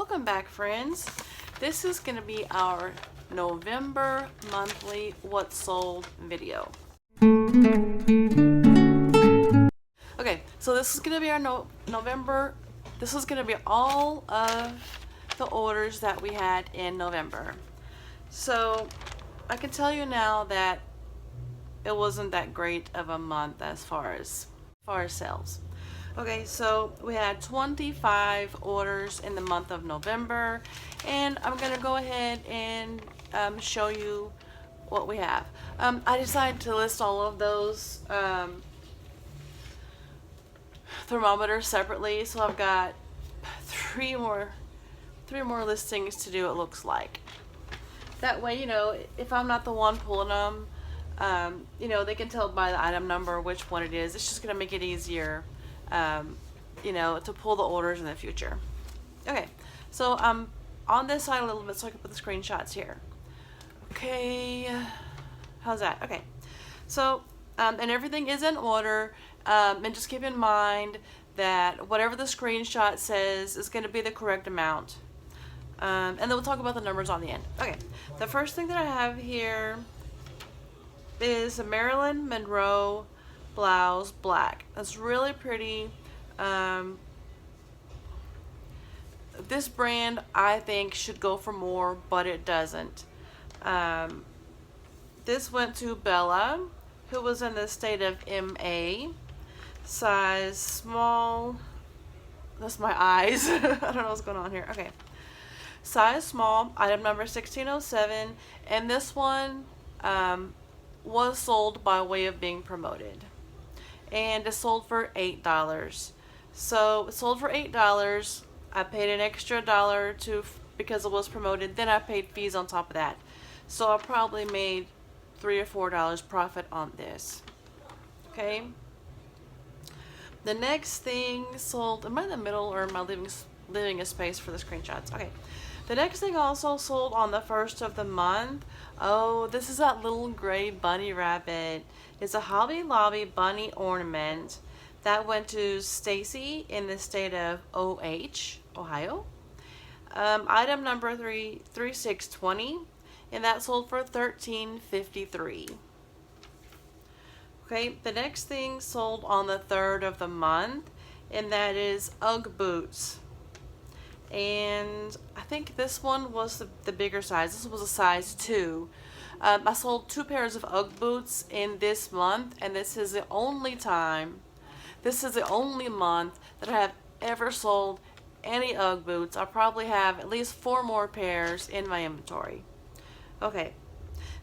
Welcome back, friends. This is going to be our November monthly What Sold video. Okay, so this is going to be our November. This is going to be all of the orders that we had in November. So I can tell you now that it wasn't that great of a month as far as sales. Okay, so we had 25 orders in the month of November, and I'm gonna go ahead and show you what we have. I decided to list all of those thermometers separately, so I've got three more listings to do, it looks like. That way, you know, if I'm not the one pulling them, you know, they can tell by the item number which one it is. It's just gonna make it easier, you know, to pull the orders in the future. Okay, so on this side a little bit so I can put the screenshots here. Okay, how's that? Okay, so and everything is in order, and just keep in mind that whatever the screenshot says is going to be the correct amount, and then we'll talk about the numbers on the end. Okay, the first thing that I have here is a Marilyn Monroe blouse, black. That's really pretty. This brand I think should go for more, but it doesn't. This went to Bella, who was in the state of MA, size small. That's my eyes. I don't know what's going on here. Okay, size small, item number 1607, and this one was sold by way of being promoted, and it sold for $8. So it sold for $8. I paid an extra $1 because it was promoted. Then I paid fees on top of that, so I probably made $3 or $4 profit on this. Okay. The next thing sold. Am I in the middle, or am I leaving a space for the screenshots? Okay. The next thing also sold on the 1st of the month. Oh, this is that little gray bunny rabbit. It's a Hobby Lobby bunny ornament that went to Stacy in the state of Ohio. Item number 3620, and that sold for $13.53. Okay, the next thing sold on the 3rd of the month, and that is UGG boots. And I think this one was the bigger size. This was a size 2. I sold 2 pairs of UGG boots in this month, and this is the only month that I have ever sold any UGG boots. I probably have at least 4 more pairs in my inventory. Okay,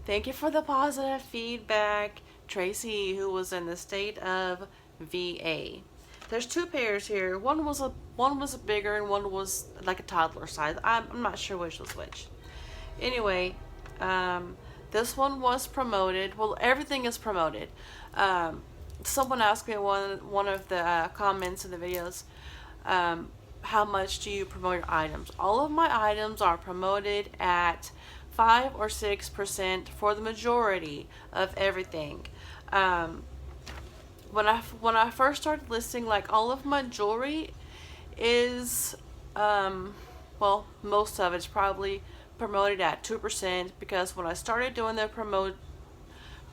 thank you for the positive feedback, Tracy, who was in the state of VA. There's 2 pairs here. One was bigger and one was like a toddler size. I'm not sure which was which. Anyway, this one was promoted. Well, everything is promoted. Someone asked me in one of the comments in the videos, how much do you promote your items? All of my items are promoted at 5 or 6% for the majority of everything. When I first started listing, like, all of my jewelry is, well, most of it's probably promoted at 2%, because when I started doing the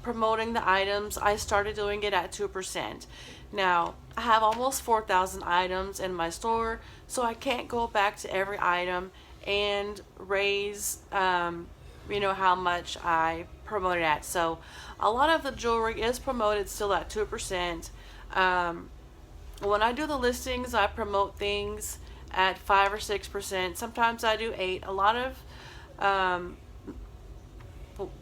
promoting the items, I started doing it at 2%. Now, I have almost 4,000 items in my store, so I can't go back to every item and raise, you know, how much I promote it at. So a lot of the jewelry is promoted still at 2%. When I do the listings, I promote things at 5 or 6%. Sometimes I do 8. A lot of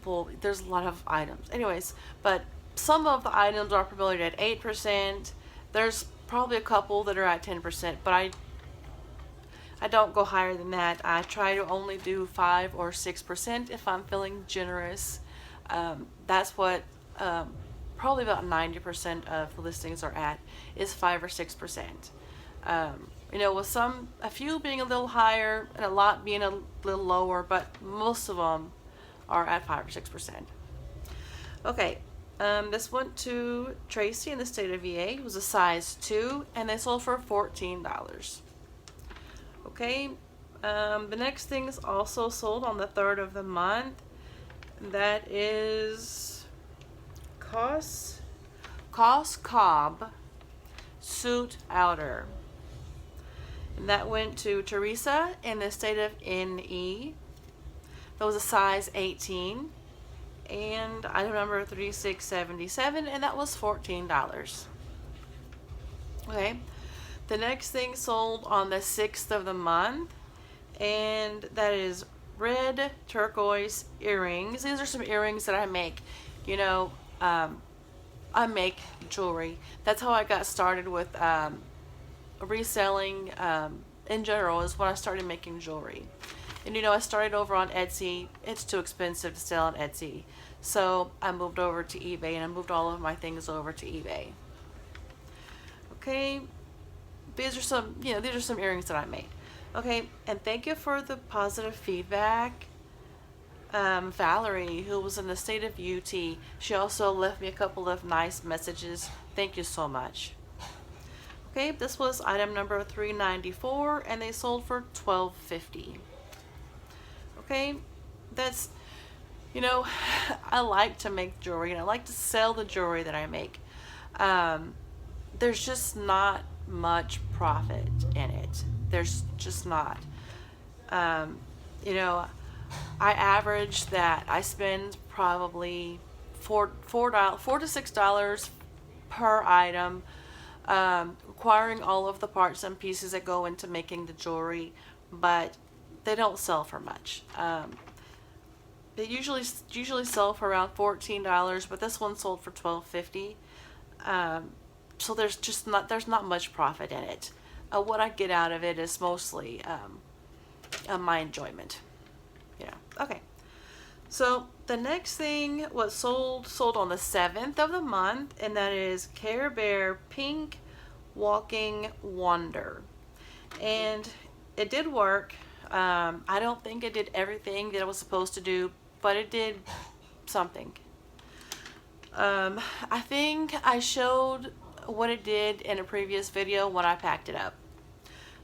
well, there's a lot of items anyways, but some of the items are promoted at 8%. There's probably a couple that are at 10%, but I don't go higher than that. I try to only do 5 or 6% if I'm feeling generous. That's what probably about 90% of the listings are at, is 5 or 6%. You know, with a few being a little higher and a lot being a little lower, but most of them are at 5 or 6%. Okay, this went to Tracy in the state of VA. It was a size 2, and they sold for $14. Okay, The next thing is also sold on the 3rd of the month. That is Cos Cobb Suit Outer. And that went to Teresa in the state of NE. That was a size 18. And item number 3677, and that was $14. Okay. The next thing sold on the 6th of the month, and that is red turquoise earrings. These are some earrings that I make. You know, I make jewelry. That's how I got started with reselling in general, is when I started making jewelry. And you know, I started over on Etsy. It's too expensive to sell on Etsy. So I moved over to eBay, and I moved all of my things over to eBay. Okay, these are some earrings that I made. Okay, and thank you for the positive feedback. Valerie, who was in the state of UT, she also left me a couple of nice messages. Thank you so much. Okay, this was item number 394, and they sold for $12.50. Okay, that's, you know, I like to make jewelry, and I like to sell the jewelry that I make. There's just not much profit in it. There's just not. You know, I average that I spend probably $4 to $6 per item, acquiring all of the parts and pieces that go into making the jewelry, but they don't sell for much. They usually sell for around $14, but this one sold for $12.50. So there's not much profit in it. What I get out of it is mostly my enjoyment. Yeah. Okay. So the next thing was sold on the 7th of the month, and that is Care Bear Pink Walking Wonder, and it did work. I don't think it did everything that it was supposed to do, but it did something. I think I showed what it did in a previous video when I packed it up.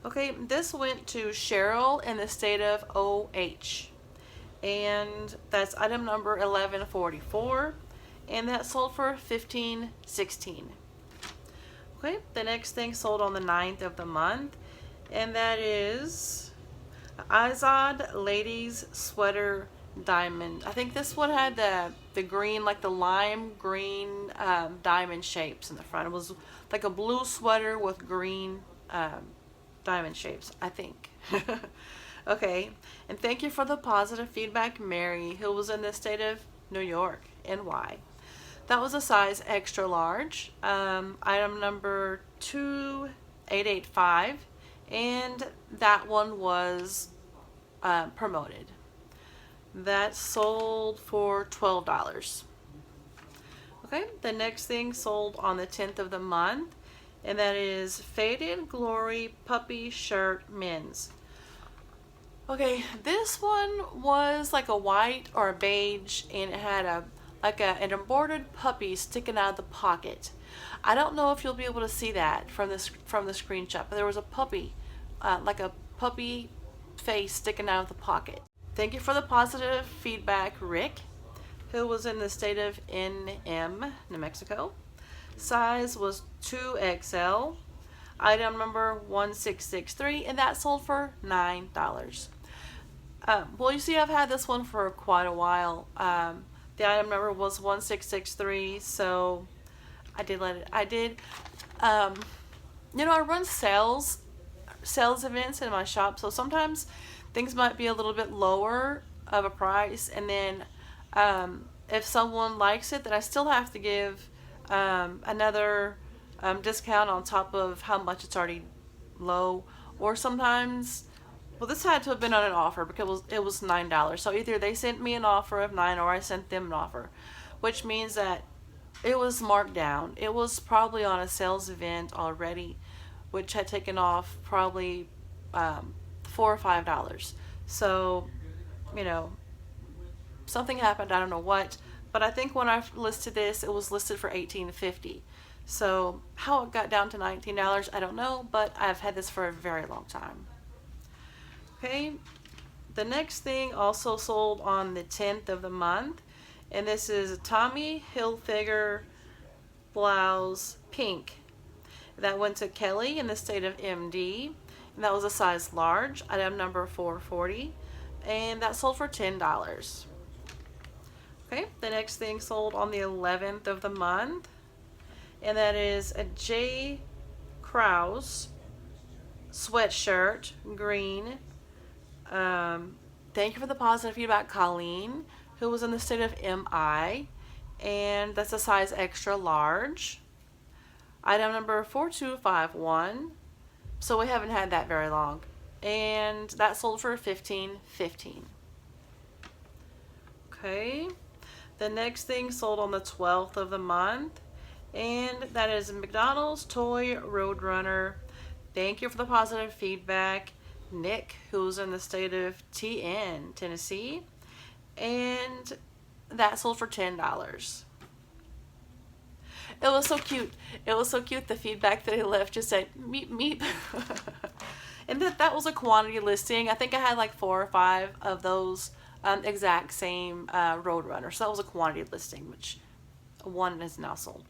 Okay, this went to Cheryl in the state of OH, and that's item number 1144, and that sold for $15.16. Okay, the next thing sold on the 9th of the month, and that is Izod Ladies Sweater Diamond. I think this one had the green, like the lime green diamond shapes in the front. It was like a blue sweater with green diamond shapes, I think. Okay, and thank you for the positive feedback, Mary, who was in the state of New York, NY. That was a size extra large, item number 2885, and that one was promoted. That sold for $12. Okay, the next thing sold on the 10th of the month, and that is Faded Glory Puppy Shirt Men's. Okay, this one was like a white or a beige, and it had an embroidered puppy sticking out of the pocket. I don't know if you'll be able to see that from the screenshot, but there was a puppy, like a puppy face sticking out of the pocket. Thank you for the positive feedback, Rick, who was in the state of NM, New Mexico. Size was 2XL. Item number 1663, and that sold for $9. Well, you see, I've had this one for quite a while. The item number was 1663, so I did you know, I run sales events in my shop, so sometimes things might be a little bit lower of a price, and then if someone likes it, then I still have to give another discount on top of how much it's already low. Or sometimes, well, this had to have been on an offer because it was $9. So either they sent me an offer of $9 or I sent them an offer, which means that it was marked down. It was probably on a sales event already, which had taken off probably $4 or $5. So, you know, something happened, I don't know what, but I think when I listed this, it was listed for $18.50. So how it got down to $19, I don't know, but I've had this for a very long time. Okay, the next thing also sold on the 10th of the month, and this is a Tommy Hilfiger blouse pink. That went to Kelly in the state of MD, and that was a size large, item number 440, and that sold for $10. Okay, the next thing sold on the 11th of the month, and that is a J. Krause sweatshirt, green. Thank you for the positive feedback, Colleen, who was in the state of MI, and that's a size extra large. Item number 4251. So we haven't had that very long, and that sold for $15.15. Okay, the next thing sold on the 12th of the month, and that is McDonald's Toy Roadrunner. Thank you for the positive feedback, Nick, who's in the state of TN, Tennessee, and that sold for $10. It was so cute. It was so cute. The feedback that he left just said meep meep. And that was a quantity listing. I think I had like 4 or 5 of those exact same Roadrunner. So that was a quantity listing, which one is now sold.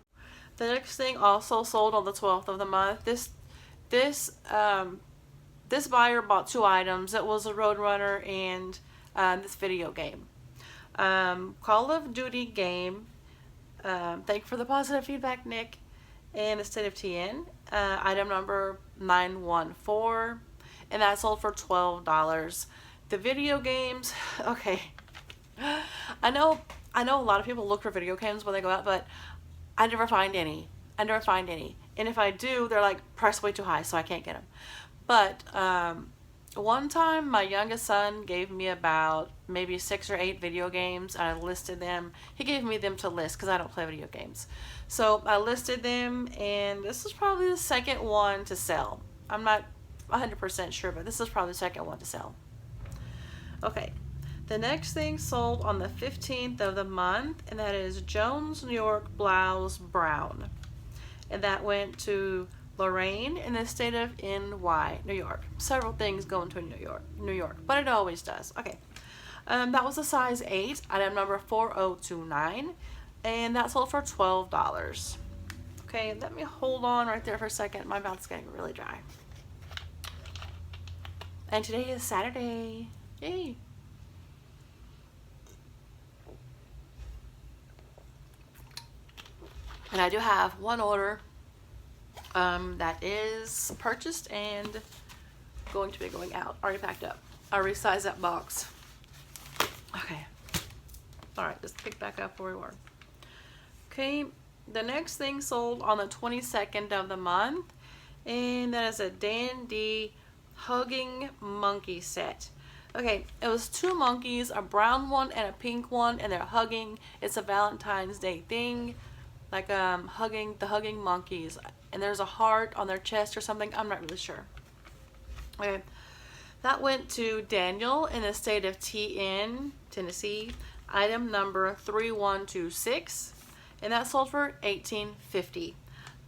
The next thing also sold on the 12th of the month. This buyer bought 2 items. It was a Roadrunner and this video game. Call of Duty game. Thank you for the positive feedback, Nick, and the state of TN. Item number 914, and that sold for $12. The video games, okay. I know a lot of people look for video games when they go out, but I never find any. And if I do, they're like priced way too high, so I can't get them. But one time my youngest son gave me about maybe 6 or 8 video games, and I listed them. He gave me them to list because I don't play video games. So I listed them, and this is probably the second one to sell. I'm not 100% sure, but this is probably the second one to sell. Okay, the next thing sold on the 15th of the month, and that is Jones New York Blouse Brown. And that went to Lorraine in the state of NY, New York. Several things going to New York, but it always does. Okay, that was a size 8, item number 4029, and that sold for $12. Okay, let me hold on right there for a second. My mouth's getting really dry. And today is Saturday. Yay! And I do have one order that is purchased and going to be going out. Already packed up. I resized that box. Okay. Alright, let's pick back up where we were. Okay, the next thing sold on the 22nd of the month, and that is a Dandy Hugging Monkey set. Okay, it was 2 monkeys, a brown one and a pink one, and they're hugging. It's a Valentine's Day thing, like hugging monkeys. And there's a heart on their chest or something. I'm not really sure. Okay, that went to Daniel in the state of TN, Tennessee. Item number 3126, and that sold for $18.50.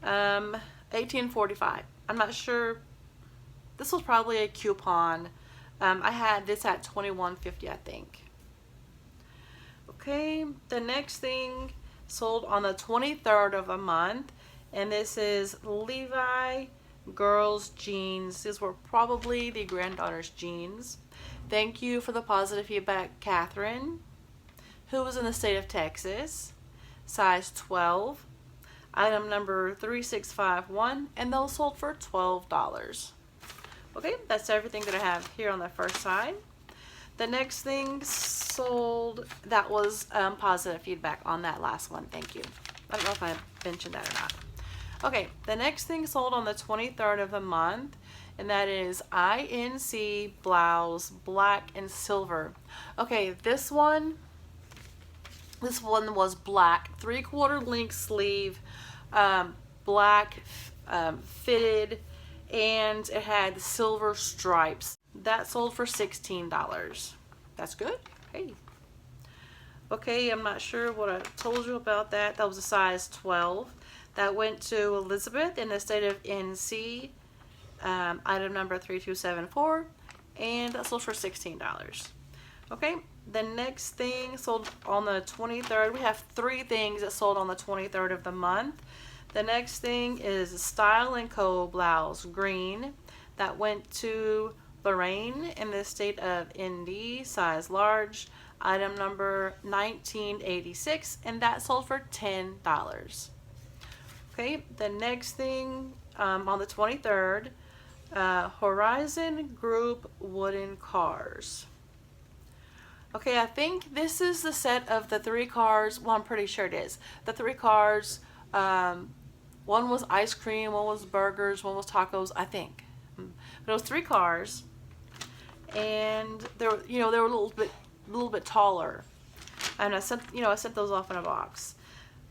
$18.45. I'm not sure. This was probably a coupon. I had this at $21.50, I think. Okay, the next thing sold on the 23rd of the month, and this is Levi girls jeans. These were probably the granddaughter's jeans. Thank you for the positive feedback, Catherine, who was in the state of Texas. Size 12, item number 3651, and those sold for $12. Okay, that's everything that I have here on the first side. The next thing sold, that was positive feedback on that last one. Thank you. I don't know if I mentioned that or not. Okay, the next thing sold on the 23rd of the month, and that is INC blouse, black and silver. Okay, this one was black, 3/4 length sleeve, black fitted, and it had silver stripes. That sold for $16. That's good. Hey. Okay, I'm not sure what I told you about that. That was a size 12. That went to Elizabeth in the state of NC. Item number 3274, and that sold for $16. Okay, the next thing sold on the 23rd. We have 3 things that sold on the 23rd of the month. The next thing is Style & Co. blouse, green. That went to Lorraine in the state of ND, size large, item number 1986, and that sold for $10. Okay, the next thing on the 23rd, Horizon Group wooden cars. Okay, I think this is the set of the 3 cars. Well, I'm pretty sure it is. The 3 cars, one was ice cream, one was burgers, one was tacos, I think. But it was 3 cars, and they were, they were a little bit taller. And I sent those off in a box.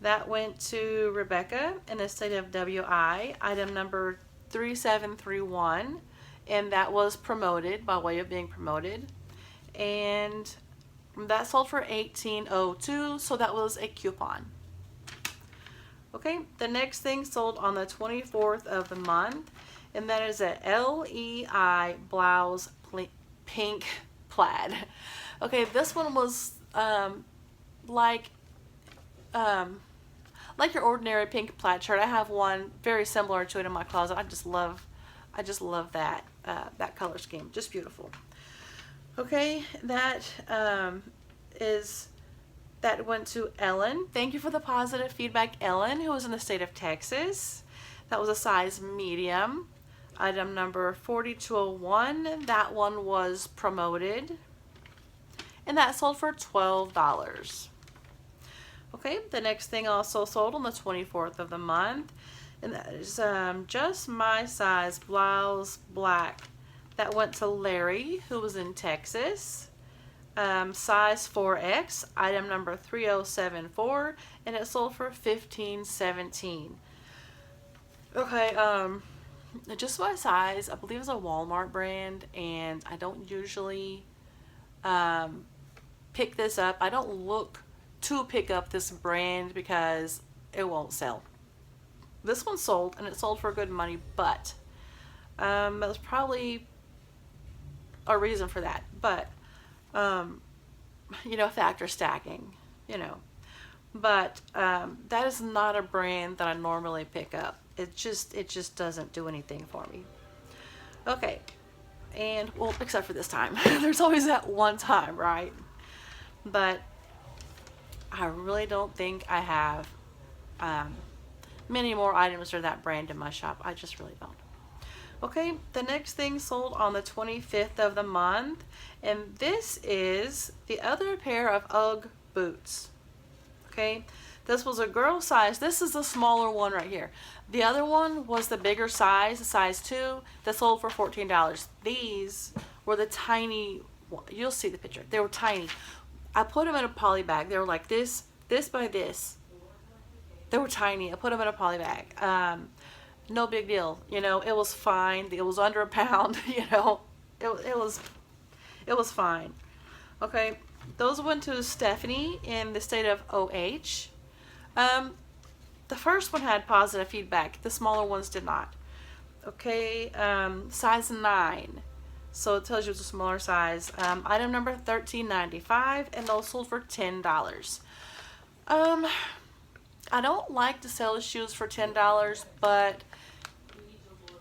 That went to Rebecca in the state of WI, item number 3731, and that was promoted by way of being promoted. And that sold for $18.02, so that was a coupon. Okay, the next thing sold on the 24th of the month, and that is a LEI blouse pink plaid. Okay, this one was like your ordinary pink plaid shirt. I have one very similar to it in my closet. I just love that that color scheme. Just beautiful. Okay, that went to Ellen. Thank you for the positive feedback, Ellen, who was in the state of Texas. That was a size medium. Item number 4201. That one was promoted, and that sold for $12. Okay, the next thing also sold on the 24th of the month, and that is just my size blouse, black. That went to Larry, who was in Texas. Size 4X, item number 3074, and it sold for $15.17. Okay, just my size, I believe it's a Walmart brand, and I don't usually pick this up. I don't look to pick up this brand because it won't sell. This one sold, and it sold for good money, but that was probably a reason for that. But factor stacking, but that is not a brand that I normally pick up. It just doesn't do anything for me. Okay, and well, except for this time. There's always that one time, right? But I really don't think I have many more items for that brand in my shop. I just really don't. Okay, the next thing sold on the 25th of the month, and this is the other pair of UGG boots. Okay, this was a girl size. This is the smaller one right here. The other one was the bigger size, the size 2, that sold for $14. These were the tiny, you'll see the picture. They were tiny. I put them in a poly bag. They were like this by this. They were tiny. I put them in a poly bag. No big deal. It was fine. It was under a pound. It was fine. Okay, those went to Stephanie in the state of OH. The first one had positive feedback. The smaller ones did not. Okay, size 9. So it tells you it's a smaller size. Item number 1395, and those sold for $10. I don't like to sell shoes for $10, but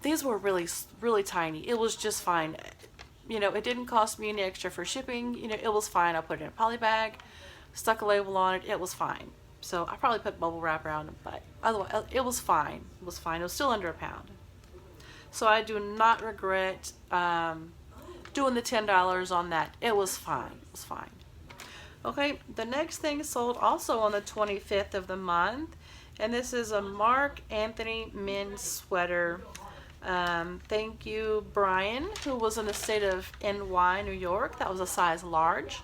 these were really, really tiny. It was just fine. It didn't cost me any extra for shipping. It was fine. I put it in a poly bag, stuck a label on it. It was fine. So I probably put bubble wrap around it, but otherwise, it was fine. It was fine. It was still under a pound. So I do not regret doing the $10 on that. It was fine. It was fine. Okay, the next thing sold also on the 25th of the month, and this is a Mark Anthony men's sweater. Thank you, Brian, who was in the state of NY, New York. That was a size large.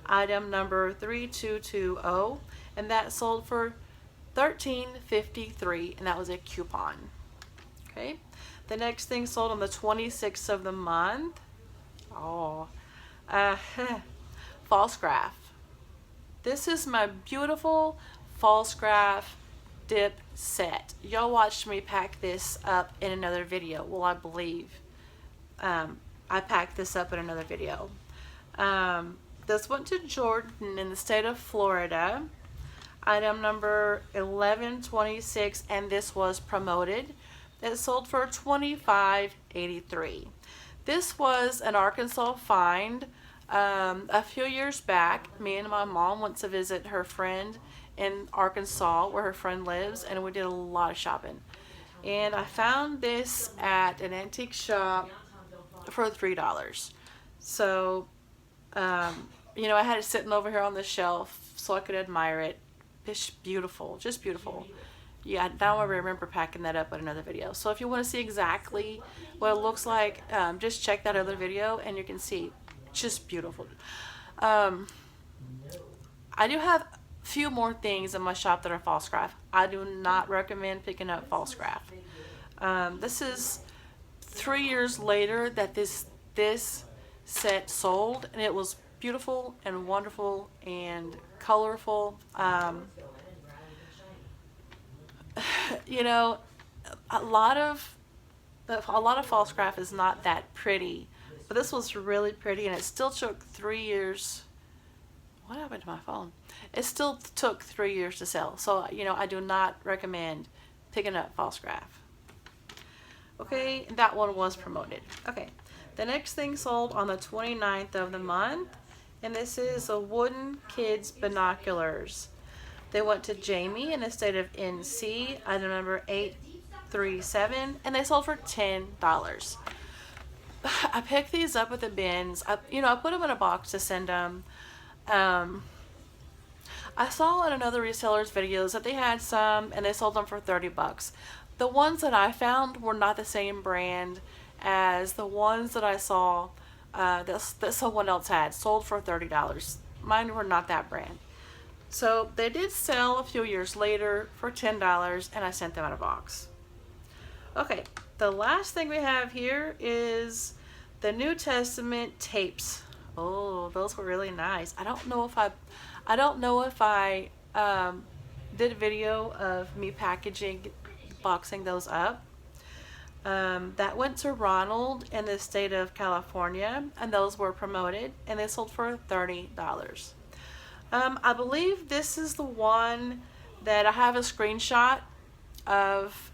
Item number 3220, and that sold for $13.53, and that was a coupon. Okay, the next thing sold on the 26th of the month. False graph. This is my beautiful false graph dip set. Y'all watched me pack this up in another video. Well, I believe I packed this up in another video. This went to Jordan in the state of Florida. Item number 1126, and this was promoted. It sold for $25.83. This was an Arkansas find. A few years back, me and my mom went to visit her friend in Arkansas, where her friend lives, and we did a lot of shopping. And I found this at an antique shop for $3. So, you know, I had it sitting over here on the shelf so I could admire it. It's beautiful, just beautiful. Yeah, now I remember packing that up in another video. So if you want to see exactly what it looks like, just check that other video and you can see. Just beautiful. I do have a few more things in my shop that are false craft. I do not recommend picking up false craft. This is 3 years later that this set sold, and it was beautiful and wonderful and colorful. You know, a lot of false craft is not that pretty, but this was really pretty, and it still took 3 years. What happened to my phone? It still took 3 years to sell. So, you know, I do not recommend picking up false craft. Okay, that one was promoted. Okay, the next thing sold on the 29th of the month, and this is a wooden kids binoculars. They went to Jamie in the state of NC, item number 837, and they sold for $10. I picked these up at the bins. I put them in a box to send them. I saw in another reseller's videos that they had some and they sold them for $30. The ones that I found were not the same brand as the ones that I saw that someone else had, sold for $30. Mine were not that brand. So they did sell a few years later for $10, and I sent them in a box. Okay, the last thing we have here is the New Testament tapes. Oh, those were really nice. I don't know if I did a video of me boxing those up. That went to Ronald in the state of California, and those were promoted, and they sold for $30. I believe this is the one that I have a screenshot of,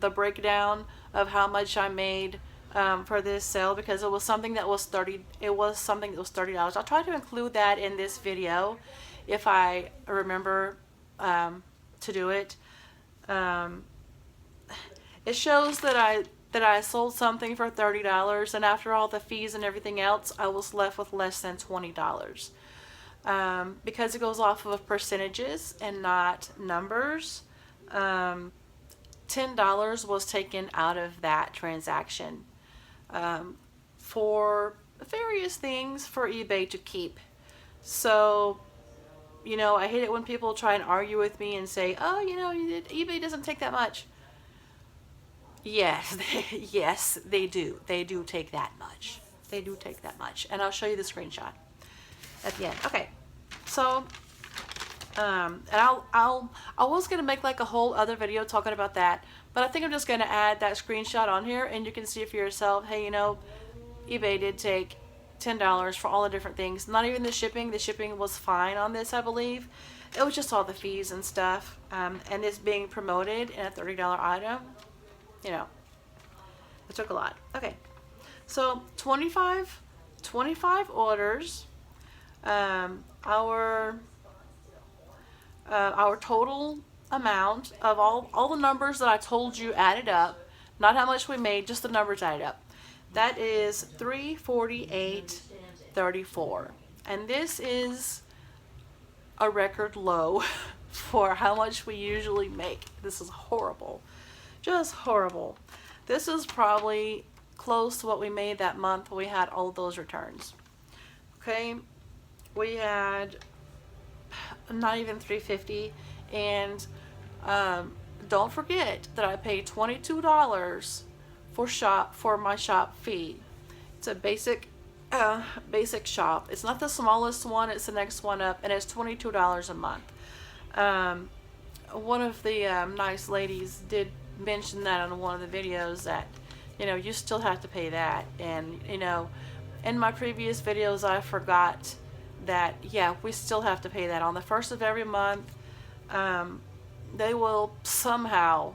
the breakdown of how much I made for this sale, because it was something that was $30. I'll try to include that in this video if I remember to do it. It shows that I sold something for $30, and after all the fees and everything else, I was left with less than $20. Because it goes off of percentages and not numbers, $10 was taken out of that transaction for various things for eBay to keep. So, you know, I hate it when people try and argue with me and say, oh, you know, eBay doesn't take that much. Yes, yes, they do. They do take that much. They do take that much. And I'll show you the screenshot at the end. Okay, so, and I was going to make like a whole other video talking about that, but I think I'm just going to add that screenshot on here, and you can see for yourself, hey, you know, eBay did take $10 for all the different things. Not even the shipping. The shipping was fine on this, I believe. It was just all the fees and stuff. And this being promoted in a $30 item, you know, it took a lot. Okay, so 25 orders. Our total amount of all the numbers that I told you added up, not how much we made, just the numbers added up. That is $348.34, and this is a record low for how much we usually make. This is horrible, just horrible. This is probably close to what we made that month when we had all of those returns. Okay, we had not even $350, and don't forget that I paid $22 for my shop fee. It's a basic shop. It's not the smallest one, it's the next one up, and it's $22 a month. One of the nice ladies did mentioned that on one of the videos that, you know, you still have to pay that. And, you know, in my previous videos, I forgot that, yeah, we still have to pay that. On the first of every month, they will somehow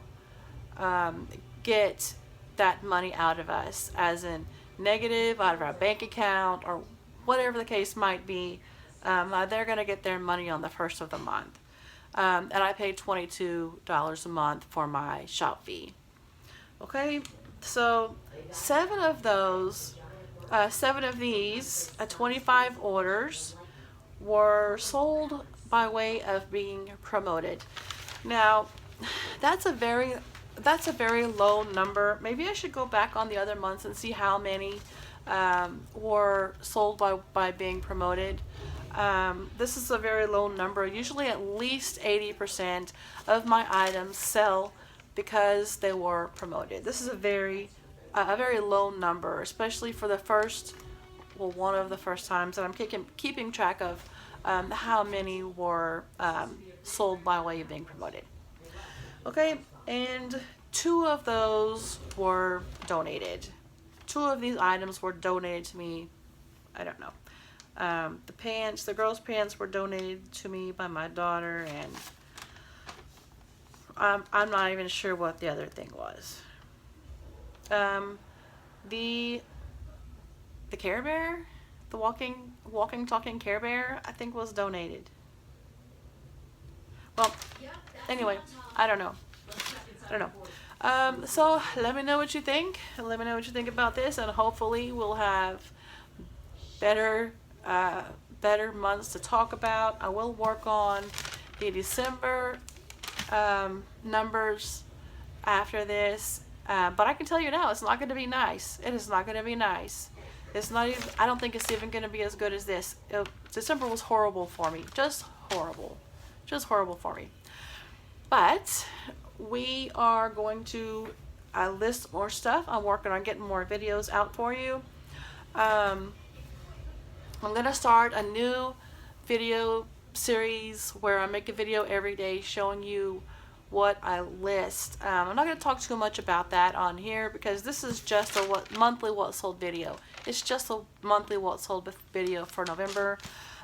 get that money out of us, as in negative, out of our bank account, or whatever the case might be. They're going to get their money on the first of the month. And I paid $22 a month for my shop fee. Okay, so 7 of these 25 orders were sold by way of being promoted. Now, that's a very low number. Maybe I should go back on the other months and see how many were sold by being promoted. This is a very low number. Usually at least 80% of my items sell because they were promoted. This is a very low number, especially for the first, well, one of the first times that I'm keeping track of how many were sold by way of being promoted. Okay, and 2 of those were donated. 2 of these items were donated to me. I don't know. The girls' pants were donated to me by my daughter, and I'm not even sure what the other thing was. The Care Bear, the walking, talking Care Bear, I think was donated. Well, anyway, I don't know. So let me know what you think. Let me know what you think about this, and hopefully we'll have better months to talk about. I will work on the December numbers after this, but I can tell you now, it's not going to be nice. It is not going to be nice. It's not even, I don't think it's even going to be as good as this. December was horrible for me. Just horrible for me. But we are going to list more stuff. I'm working on getting more videos out for you. I'm going to start a new video series where I make a video every day showing you what I list. I'm not going to talk too much about that on here because this is just a monthly what sold video. It's just a monthly what sold video for November.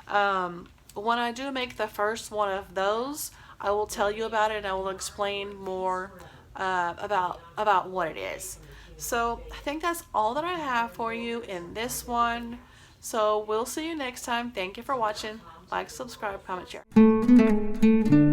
When I do make the first one of those, I will tell you about it and I will explain more about what it is. So I think that's all that I have for you in this one. So we'll see you next time. Thank you for watching. Like, subscribe, comment, share.